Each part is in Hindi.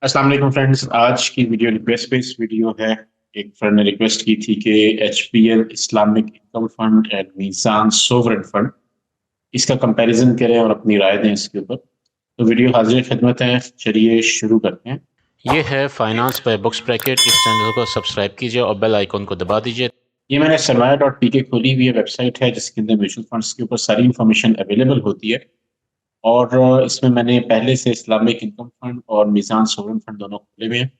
अस्सलाम वालेकुम फ्रेंड्स। आज की वीडियो रिक्वेस्ट बेस्ड वीडियो है। एक फ्रेंड ने रिक्वेस्ट की थी कि HPL Islamic income fund and Meezan sovereign fund इसका कंपैरिजन करें और अपनी राय दें इसके ऊपर। तो वीडियो हाजिर खिदमत है, चलिए शुरू करते हैं। ये है फाइनेंस बाय बुक्स ब्रैकेट। इस चैनल को सब्सक्राइब कीजिए और बेल आइकन को दबा दीजिए। ये मैंने सरमाया.pk खोली हुई है वेबसाइट है जिसके अंदर म्यूचुअल फंड्स के ऊपर सारी इंफॉर्मेशन अवेलेबल होती है। और इसमें मैंने पहले से इस्लामिक इनकम फंड और मीज़ान सोवरेन फंड दोनों खोले हुए हैं।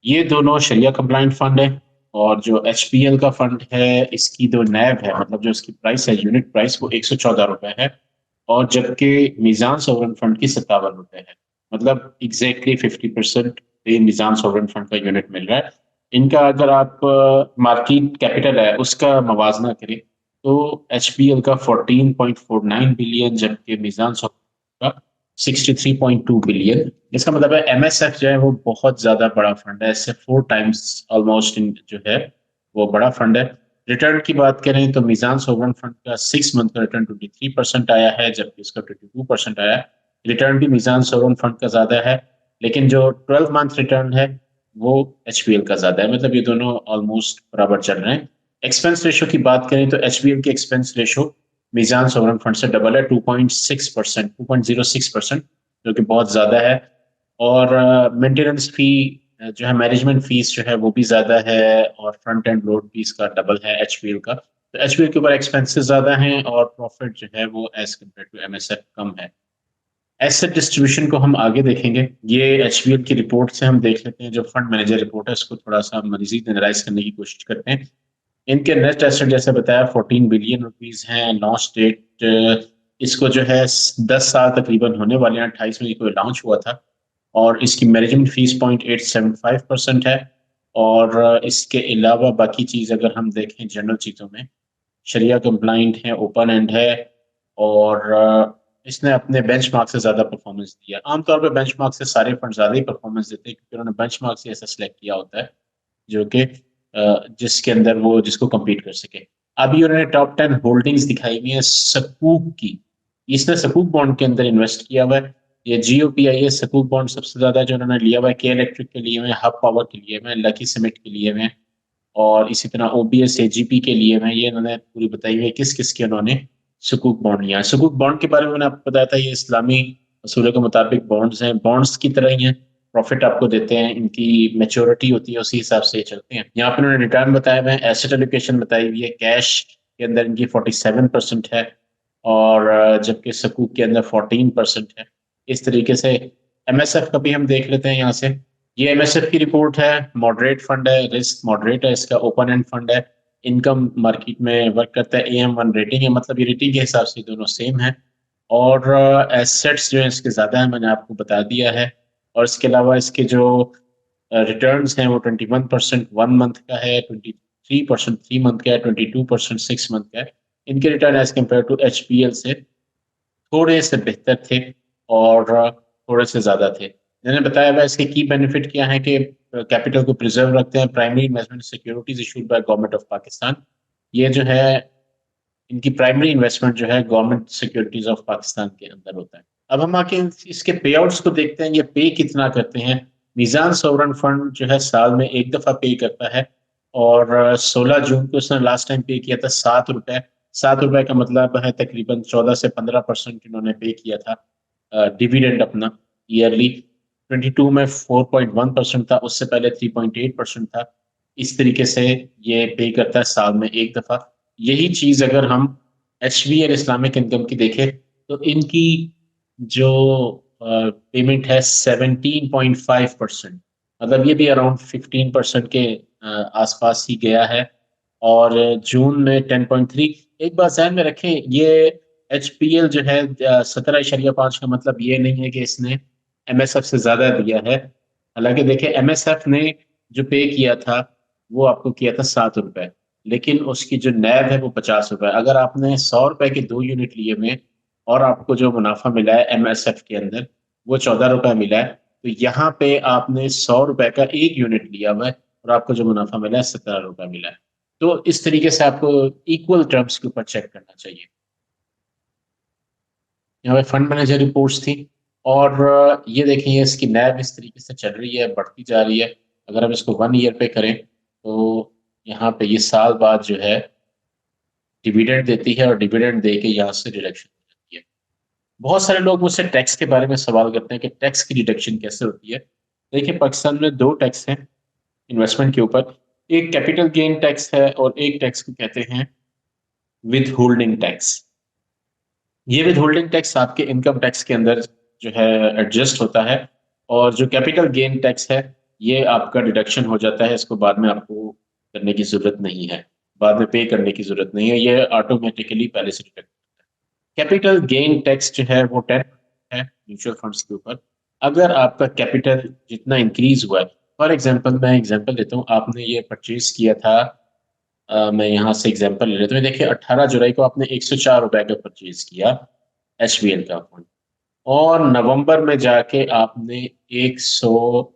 ये दोनों शरिया कंप्लाइंट फंड है। और जो एचपीएल का फंड है इसकी जो नैब है, मतलब जो इसकी प्राइस है, यूनिट प्राइस, वो 114 रुपए है। और जबकि मीज़ान सोवरेन फंड की 57 रुपए है। मतलब एग्जैक्टली 50% मीज़ान सोवरेन फंड का यूनिट मिल रहा है। इनका अगर आप मार्केट कैपिटल है उसका मवाजना करें तो एचपीएल का 14.49 बिलियन, जबकि मीज़ान सोवरेन का 63.2 बिलियन। इसका मतलब है एमएसएफ जो है वो बहुत ज्यादा बड़ा फंड है, इससे 4 टाइम्स ऑलमोस्ट जो है वो बड़ा फंड है। रिटर्न की बात करें तो मीज़ान सोवरेन फंड का 6 मंथ का रिटर्न 23% आया है, जबकि इसका 22% आया है। रिटर्न भी मीज़ान सोवरेन फंड का ज्यादा है, लेकिन जो 12 मंथ रिटर्न है वो एचपीएल का ज्यादा है। मतलब ये दोनों ऑलमोस्ट बराबर चल रहे हैं। एक्सपेंस रेशो की बात करें तो एचपीएल की एक्सपेंस रेशो मीज़ान सोवरेन फंड से डबल है, 2.6%, 2.06%, जो कि बहुत ज़्यादा है। और मेंटेनेंस फी जो है, मैनेजमेंट फीस जो है वो भी ज़्यादा है। और फ्रंट एंड लोड भी इसका डबल है एचपीएल का। तो एचपीएल के ऊपर एक्सपेंसेस ज़्यादा हैं और प्रॉफिट जो है वो एज कम्पेयर टू एमएसएफ कम है। एसेट डिस्ट्रीब्यूशन को हम आगे देखेंगे। ये एचपीएल की रिपोर्ट से हम देख लेते हैं। जो फंड मैनेजर रिपोर्ट है उसको थोड़ा सा मजीद एनालाइज करने की कोशिश करते हैं। इनके नेट एसेट जैसे बताया 14 बिलियन रुपीस हैं। लॉन्च डेट इसको जो है 10 साल तकरीबन होने वाले हैं। 28 मई को लॉन्च हुआ था। और इसकी मैनेजमेंट फीस 0.875% है। और इसके अलावा बाकी चीज़ अगर हम देखें जनरल चीज़ों में, शरिया कंप्लाइंट है, ओपन एंड है। और इसने अपने बेंचमार्क से ज़्यादा परफॉर्मेंस दिया। आमतौर पर बेंचमार्क से सारे फंड ज़्यादा ही परफॉर्मेंस देते हैं क्योंकि उन्होंने बेंचमार्क से ऐसा सेलेक्ट किया होता है जो कि जिसके अंदर वो जिसको compete कर सके। अभी उन्होंने टॉप 10 होल्डिंग्स दिखाई हुई है सकूक की। इसने सकूक बॉन्ड के अंदर इन्वेस्ट किया हुआ है। ये जीओपीआई है, सकूक बॉन्ड सबसे ज्यादा जो उन्होंने लिया हुआ है। के इलेक्ट्रिक के लिए हुए, हब पावर के लिए हुए, लकी सीमेंट के लिए हुए, और इसी तरह ओबीएस एजीपी के लिए हुए। ये इन्होंने पूरी बताई हुई है किस किस के उन्होंने सकूक बॉन्ड लिया है। सकूक बॉन्ड के बारे में मैंने आपको बताया था, ये इस्लामी असूलों के मुताबिक बॉन्ड्स हैं, बॉन्ड्स की तरह ही हैं। प्रॉफिट आपको देते हैं, इनकी मेच्योरिटी होती है, उसी हिसाब से ये चलते हैं। यहाँ पे उन्होंने रिटर्न बताया हुआ है, एसेट एलोकेशन बताई हुई है। कैश के अंदर इनकी 47% है। और जबकि सकूक के अंदर 14% है। इस तरीके से एमएसएफ का भी हम देख लेते हैं यहाँ से। ये एमएसएफ की रिपोर्ट है। मॉडरेट फंड है, रिस्क मॉडरेट है, इसका ओपन एंड फंड है। इनकम मार्केट में वर्क करता है, AM1 रेटिंग है, मतलब ये रेटिंग के हिसाब से दोनों सेम है। और एसेट्स जो है इसके ज़्यादा है, मैंने आपको बता दिया है। और इसके अलावा इसके जो रिटर्न्स हैं वो 21% 1 मंथ का है, 23% 3 मंथ का है, 22% 6 मंथ का है। इनके return as compare to HPL से थोड़े से बेहतर थे और थोड़े से ज़्यादा थे। मैंने बताया हुआ इसके की बेनिफिट क्या है कि कैपिटल को प्रिजर्व रखते हैं। Primary investment securities issued by government of Pakistan. ये जो है इनकी प्राइमरी इन्वेस्टमेंट जो है गवर्नमेंट सिक्योरिटीज ऑफ पाकिस्तान के अंदर होता है। अब हम आके इसके पे आउट्स को देखते हैं, ये पे कितना करते हैं। मीज़ान सोवरन फंड जो है साल में एक दफा पे करता है। और 16 जून को उसने लास्ट टाइम पे किया था 7 रुपए। 7 रुपए का मतलब है तकरीबन 14 से 15% इन्होंने पे किया था डिविडेंड अपना ईयरली। 22 में 4.1% था, उससे पहले 3.8% था। इस तरीके से ये पे करता है साल में एक दफा। यही चीज अगर हम एचवी और इस्लामिक इनकम की देखें तो इनकी जो पेमेंट है 17.5%, मतलब ये भी अराउंड 15% के आसपास ही गया है। और जून में 10.3। एक बात ध्यान में रखें, ये एचपीएल जो है 17.5 का मतलब ये नहीं है कि इसने एमएसएफ से ज्यादा दिया है। हालांकि देखिए एमएसएफ ने जो पे किया था वो आपको किया था 7 रुपए, लेकिन उसकी जो नैब है वो 50 रुपए। अगर आपने 100 रुपए के 2 यूनिट लिए हुए और आपको जो मुनाफा मिला है एमएसएफ के अंदर वो 14 रुपए मिला है, तो यहाँ पे आपने 100 रुपए का एक यूनिट लिया हुआ है और आपको जो मुनाफा मिला है 17 रुपए मिला है। तो इस तरीके से आपको इक्वल टर्म्स के ऊपर चेक करना चाहिए। यहाँ पे फंड मैनेजर रिपोर्ट्स थी। और ये देखिए इसकी नैब इस तरीके से चल रही है, बढ़ती जा रही है। अगर हम इसको 1 ईयर पे करें तो यहाँ पे ये साल बाद जो है डिविडेंड देती है, और डिविडेंड दे के यहाँ से डिडक्शन हो जाती है। बहुत सारे लोग मुझसे टैक्स के बारे में सवाल करते हैं कि टैक्स की डिडक्शन कैसे होती है। देखिए, पाकिस्तान में 2 टैक्स हैं इन्वेस्टमेंट के ऊपर। एक कैपिटल गेन टैक्स है और एक टैक्स को कहते हैं विद होल्डिंग टैक्स। ये विद होल्डिंग टैक्स आपके इनकम टैक्स के अंदर जो है एडजस्ट होता है, और जो कैपिटल गेन टैक्स है ये आपका डिडक्शन हो जाता है। इसको बाद में आपको करने की जरूरत नहीं है, बाद में पे करने की जरूरत नहीं है, ये ऑटोमेटिकली पहले से डिडक्ट। कैपिटल गेन टैक्स जो है वो 10 है म्यूचुअल फंड्स के ऊपर। अगर आपका कैपिटल जितना इंक्रीज हुआ है, फॉर एग्जांपल मैं एग्जांपल देता हूँ, आपने ये परचेज किया था, मैं यहाँ से एग्जांपल ले लेता हूँ। देखिए 18 जुलाई को आपने 104 रुपए का परचेज किया एचबीएल का फंड, और नवंबर में जाके आपने 100,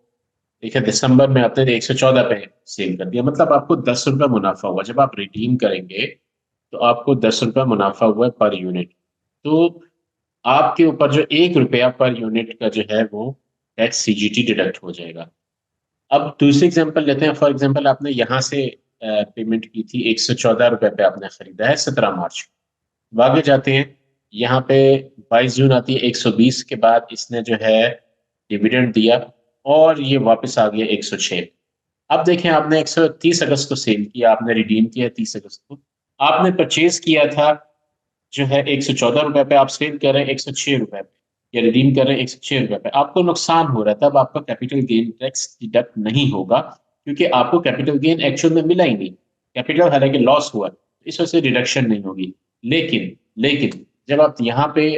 देखिए दिसंबर में आपने 114 पे सेल कर दिया, मतलब आपको 10 रुपए मुनाफा हुआ। जब आप रिडीम करेंगे तो आपको 10 रुपए मुनाफा हुआ पर यूनिट। तो आपके ऊपर जो 1 रुपया पर यूनिट का जो है वो टैक्स सीजीटी डिडक्ट हो जाएगा। अब दूसरी एग्जांपल लेते हैं। फॉर एग्जांपल आपने यहाँ से पेमेंट की थी, 114 रुपए पे आपने खरीदा है 17 मार्च को। आगे जाते हैं, यहाँ पे 22 जून आती है, 120 के बाद इसने जो है डिविडेंड दिया, और ये वापस आ गया 106। अब देखें, आपने 130 अगस्त को सेल किया, आपने रिडीम किया 30 अगस्त को, आपने परचेज किया था जो है 114 रुपए पे, आप सेल कर रहे हैं 106 रुपए पे, या रिडीम कर रहे हैं 106 रुपए पे। आपको नुकसान हो रहा है, तब आपका कैपिटल गेन टैक्स डिडक्ट नहीं होगा, क्योंकि आपको कैपिटल गेन एक्चुअल में मिला ही नहीं। कैपिटल हालांकि लॉस हुआ, इस वजह से डिडक्शन नहीं होगी। लेकिन लेकिन जब आप यहाँ पे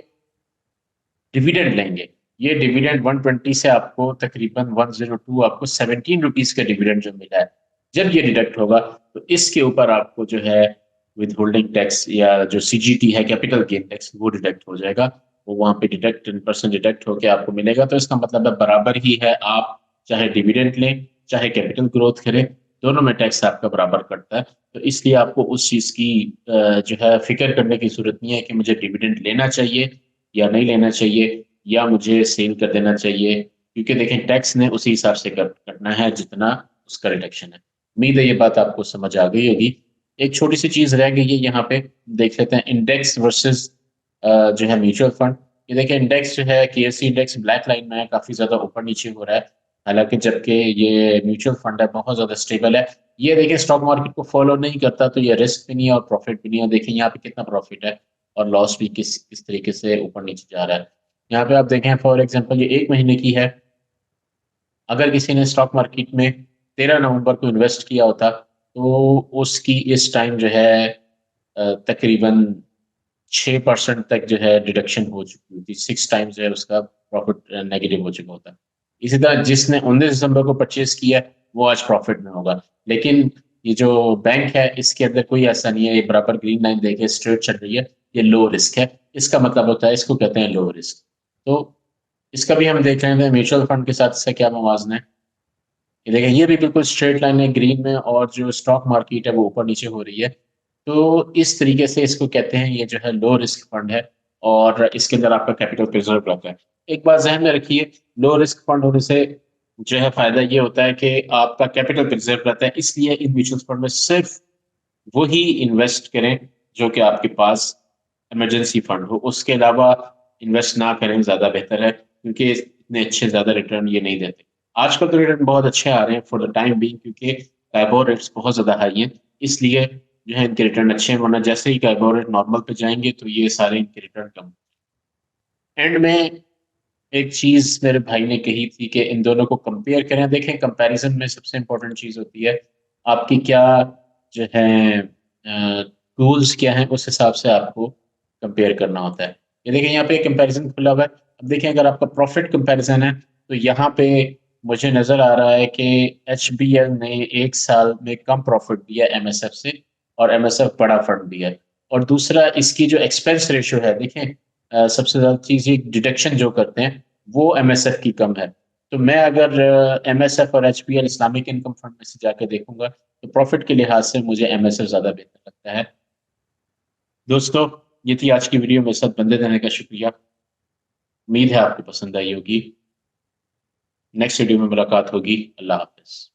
डिविडेंड लेंगे, ये डिविडेंड 120 से आपको तकरीबन 102, आपको 17 रुपीज का डिविडेंड जो मिला है, जब ये डिडक्ट होगा तो इसके ऊपर आपको जो है विद होल्डिंग टैक्स या जो सीजीटी है कैपिटल गेन टैक्स, वो डिडक्ट हो जाएगा। वो वहां पे डिडक्ट 10% डिडक्ट होकर आपको मिलेगा। तो इसका मतलब है बराबर ही है, आप चाहे डिविडेंड लें चाहे कैपिटल ग्रोथ करें, दोनों में टैक्स आपका बराबर कटता है। तो इसलिए आपको उस चीज की जो है फिक्र करने की जरूरत नहीं है कि मुझे डिविडेंड लेना चाहिए या नहीं लेना चाहिए, या मुझे सेल कर देना चाहिए, क्योंकि देखें टैक्स ने उसी हिसाब से कटना है जितना उसका रिडक्शन है। उम्मीद है ये बात आपको समझ आ गई होगी। एक छोटी सी चीज रह गई है, यहाँ पे देख लेते हैं इंडेक्स वर्सेस जो है म्यूचुअल फंड। ये देखिए इंडेक्स जो है केएससी इंडेक्स ब्लैक लाइन में है, काफी ज्यादा ऊपर नीचे हो रहा है, हालांकि जबकि ये म्यूचुअल फंड है बहुत ज्यादा स्टेबल है। ये देखिए स्टॉक मार्केट को फॉलो नहीं करता, तो ये रिस्क भी नहीं है और प्रॉफिट भी नहीं है। देखिए यहाँ पे कितना प्रॉफिट है, और लॉस भी किस किस तरीके से ऊपर नीचे जा रहा है। यहाँ पे आप देखें फॉर एग्जांपल ये 1 महीने की है। अगर किसी ने स्टॉक मार्केट में 13 नवंबर को इन्वेस्ट किया होता, तो उसकी इस टाइम जो है तकरीबन 6% तक जो है डिडक्शन हो चुकी होती, 6 टाइम्स जो है उसका प्रॉफिट नेगेटिव हो चुका होता। इसी तरह जिसने 19 दिसंबर को परचेज किया वो आज प्रॉफिट में होगा। लेकिन ये जो बैंक है इसके अंदर कोई ऐसा नहीं है, ये बराबर ग्रीन लाइन देखिए स्ट्रेट चल रही है, ये लो रिस्क है। इसका मतलब होता है, इसको कहते हैं लो रिस्क। तो इसका भी हम देख रहे हैं म्यूचुअल फंड के साथ इसका क्या मुवाजना है। ये देखें ये भी बिल्कुल स्ट्रेट लाइन है ग्रीन में, और जो स्टॉक मार्केट है वो ऊपर नीचे हो रही है। तो इस तरीके से इसको कहते हैं, ये जो है लो रिस्क फंड है, और इसके अंदर आपका कैपिटल प्रिजर्व रहता है। एक बात ध्यान में रखिए, लो रिस्क फंड होने से जो है फायदा ये होता है कि आपका कैपिटल प्रिजर्व रहता है। इसलिए इन म्यूचुअल फंड में सिर्फ वही इन्वेस्ट करें जो कि आपके पास इमरजेंसी फंड हो, उसके अलावा इन्वेस्ट ना करें ज़्यादा बेहतर है, क्योंकि इतने अच्छे ज़्यादा रिटर्न ये नहीं देते। आजकल तो रिटर्न बहुत अच्छे आ रहे हैं फॉर द टाइम बीइंग, क्योंकि कैबोर रेट्स बहुत ज़्यादा हाई हैं, इसलिए जो है इनके रिटर्न अच्छे हैं। वरना जैसे ही कैबोर रेट नॉर्मल पे जाएंगे तो ये सारे इनके रिटर्न कम। एंड में एक चीज मेरे भाई ने कही थी कि इन दोनों को कंपेयर करें। देखें कंपैरिजन में सबसे इंपॉर्टेंट चीज होती है आपकी क्या जो है टूल्स क्या है, उस हिसाब से आपको कंपेयर करना होता है। ये देखें यहाँ पे कंपैरिजन खुला हुआ है। अब देखें अगर आपका प्रॉफिट कंपैरिजन है तो यहाँ पे मुझे नजर आ रहा है कि एचबीएल ने एक साल में कम प्रॉफिट दिया एमएसएफ से, और एमएसएफ बड़ा फंड दिया है। और दूसरा इसकी जो एक्सपेंस रेशियो है, देखें सबसे ज्यादा चीज ये डिडक्शन जो करते हैं वो एमएसएफ की कम है। तो मैं अगर एमएसएफ और एचपीएल इस्लामिक इनकम फंड में से जाकर देखूंगा तो प्रॉफिट के लिहाज से मुझे एमएसएफ ज्यादा बेहतर लगता है। दोस्तों, ये थी आज की वीडियो। मेरे साथ बंदे रहने का शुक्रिया। उम्मीद है आपको पसंद आई होगी। नेक्स्ट वीडियो में मुलाकात होगी। अल्लाह हाफिज।